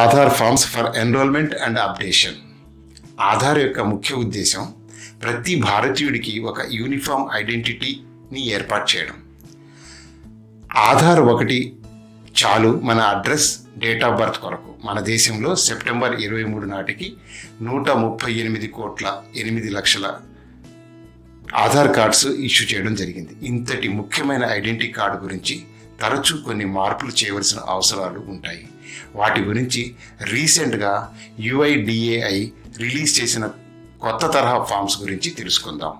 Aadhaar forms for enrollment and updation. Aadhaar యొక్క ముఖ్య ఉద్దేశం ప్రతి భారతీయుడికి ఒక యూనిఫామ్ ఐడెంటిటీని ఏర్పాటు చేయడం. ఆధార్ ఒకటి చాలు మన అడ్రస్, డేట్ ఆఫ్ బర్త్ కొరకు. మన దేశంలో సెప్టెంబర్ 23 నాటికి 138,8,00,000 ఆధార్ కార్డ్స్ ఇష్యూ చేయడం జరిగింది. ఇంతటి ముఖ్యమైన ఐడెంటిటీ కార్డు గురించి తరచూ కొన్ని మార్పులు చేయవలసిన అవసరాలు ఉంటాయి. వాటి గురించి రీసెంట్గా UIDAI రిలీజ్ చేసిన కొత్త తరహా ఫామ్స్ గురించి తెలుసుకుందాం.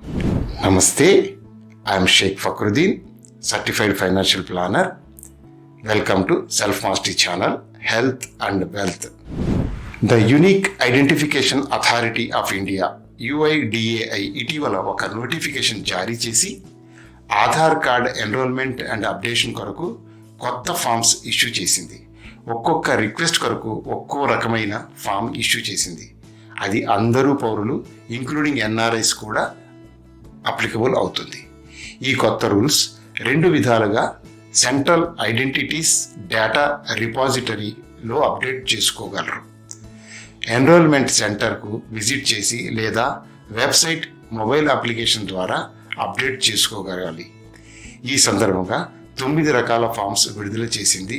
నమస్తే, I'm Sheikh Fakruddin, certified financial planner. Welcome to self mastery channel health and wealth. The unique identification authority of India UIDAI ఇటీవల ఒక నోటిఫికేషన్ జారీ చేసి Aadhaar card enrollment and updation కొరకు కొత్త ఫామ్స్ ఇష్యూ చేసింది. ఒక్కొక్క రిక్వెస్ట్ కొరకు ఒక్కో రకమైన ఫామ్ ఇష్యూ చేసింది. అది అందరూ పౌరులు ఇంక్లూడింగ్ NRIs కూడా అప్లికబుల్ అవుతుంది. ఈ కొత్త రూల్స్ 2 విధాలుగా సెంట్రల్ ఐడెంటిటీస్ డేటా రిపాజిటరీలో అప్డేట్ చేసుకోగలరు. ఎన్రోల్మెంట్ సెంటర్కు విజిట్ చేసి లేదా వెబ్సైట్, మొబైల్ అప్లికేషన్ ద్వారా అప్డేట్ చేసుకోగలగాలి. ఈ సందర్భంగా 9 రకాల ఫామ్స్ విడుదల చేసింది.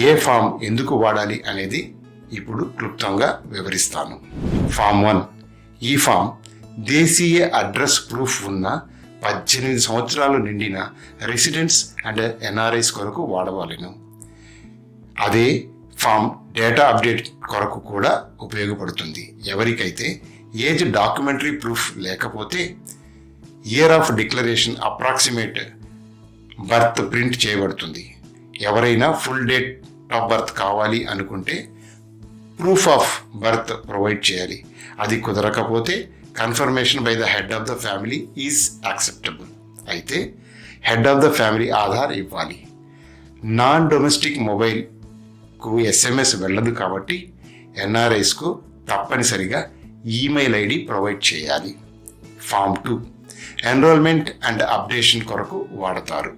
ఏ ఫామ్ ఎందుకు వాడాలి అనేది ఇప్పుడు క్లుప్తంగా వివరిస్తాను. ఫామ్ 1. ఈ ఫామ్ దేశీయ అడ్రస్ ప్రూఫ్ ఉన్న 18 సంవత్సరాలు నిండిన రెసిడెంట్స్ అండ్ NRIs కొరకు వాడవాలను. అదే ఫామ్ డేటా అప్డేట్ కొరకు కూడా ఉపయోగపడుతుంది. ఎవరికైతే ఏజ్ డాక్యుమెంటరీ ప్రూఫ్ లేకపోతే year of declaration, approximate birth print చేయబడుతుంది. ఎవరైనా ఫుల్ డేట్ ఆఫ్ బర్త్ కావాలి అనుకుంటే ప్రూఫ్ ఆఫ్ బర్త్ ప్రొవైడ్ చేయాలి. అది కుదరకపోతే confirmation by the head of the family is acceptable. అయితే head of the family Aadhaar ఇవ్వాలి. నాన్ డొమెస్టిక్ మొబైల్కు SMS వెళ్ళదు కాబట్టి NRIsకు తప్పనిసరిగా ఈమెయిల్ ID ప్రొవైడ్ చేయాలి. ఫామ్ 2. ఎన్రోల్మెంట్ అండ్ అప్డేషన్ కొరకు వాడతారు.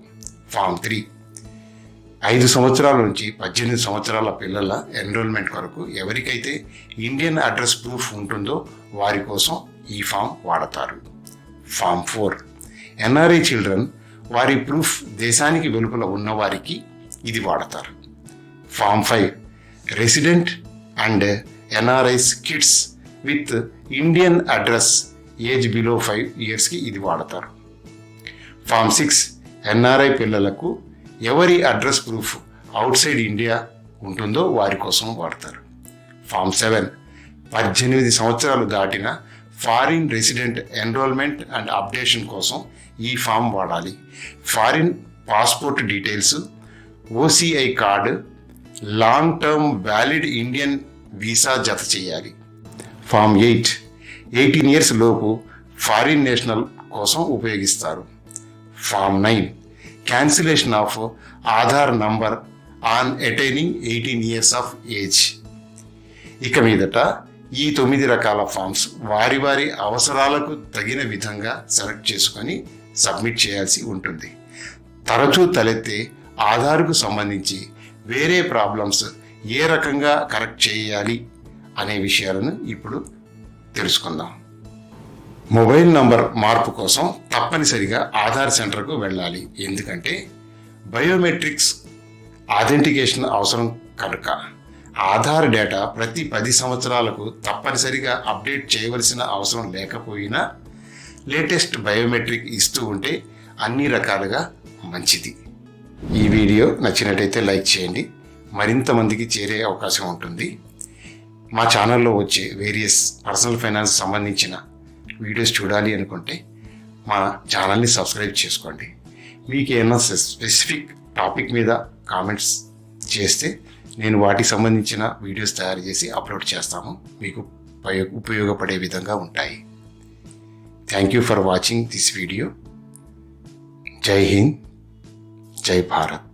ఫామ్ 3. 5 సంవత్సరాల నుంచి 18 సంవత్సరాల పిల్లల ఎన్రోల్మెంట్ కొరకు ఎవరికైతే ఇండియన్ అడ్రస్ ప్రూఫ్ ఉంటుందో వారి కోసం ఈ ఫామ్ వాడతారు. ఫామ్ 4. NRI చిల్డ్రన్, వారి ప్రూఫ్ దేశానికి వెలుపల ఉన్నవారికి ఇది వాడతారు. Form 5. Resident and NRIs kids with Indian address age below 5 yearsకి ఇది వాడతారు. ఫామ్ 6. NRI పిల్లలకు ఎవరి address proof outside India ఉంటుందో వారి కోసం వాడతారు. ఫామ్ 7. 18 సంవత్సరాలు దాటిన foreign resident enrollment and updation కోసం ఈ ఫామ్ వాడాలి. Foreign passport details, OCI card, long term valid Indian visa జత చేయాలి. ఫామ్ 8. 18 years లోపు ఫారిన్ నేషనల్ కోసం ఉపయోగిస్తారు. Form 9. Cancellation of Aadhaar number on attaining 18 years of age. ఇక మీదట ఈ 9 రకాల ఫామ్స్ వారి వారి అవసరాలకు తగిన విధంగా సెలెక్ట్ చేసుకొని సబ్మిట్ చేయాల్సి ఉంటుంది. తరచూ తలెత్తే ఆధార్కు సంబంధించి వేరే ప్రాబ్లమ్స్ ఏ రకంగా కరెక్ట్ చేయాలి అనే విషయాలను ఇప్పుడు తెలుసుకుందాం. మొబైల్ నంబర్ మార్పు కోసం తప్పనిసరిగా ఆధార్ సెంటర్కు వెళ్ళాలి. ఎందుకంటే బయోమెట్రిక్స్ ఆథెంటికేషన్ అవసరం కనుక. ఆధార్ డేటా ప్రతి 10 సంవత్సరాలకు తప్పనిసరిగా అప్డేట్ చేయవలసిన అవసరం లేకపోయినా లేటెస్ట్ బయోమెట్రిక్ ఇస్తూ ఉంటే అన్ని రకాలుగా మంచిది. ఈ వీడియో నచ్చినట్టయితే లైక్ చేయండి. మరింత మందికి చేరే అవకాశం ఉంటుంది. మా ఛానల్లో వచ్చే వేరియస్ పర్సనల్ ఫైనాన్స్ సంబంధించిన వీడియోస్ చూడాలి అనుకుంటే మా ఛానల్ని సబ్స్క్రైబ్ చేసుకోండి. మీకు ఏమైనా స్పెసిఫిక్ టాపిక్ మీద కామెంట్స్ చేస్తే నేను వాటికి సంబంధించిన వీడియోస్ తయారు చేసి అప్లోడ్ చేస్తాము. మీకు ఉపయోగపడే విధంగా ఉంటాయి. Thank you for watching this video. జై హింద్, జై భారత్.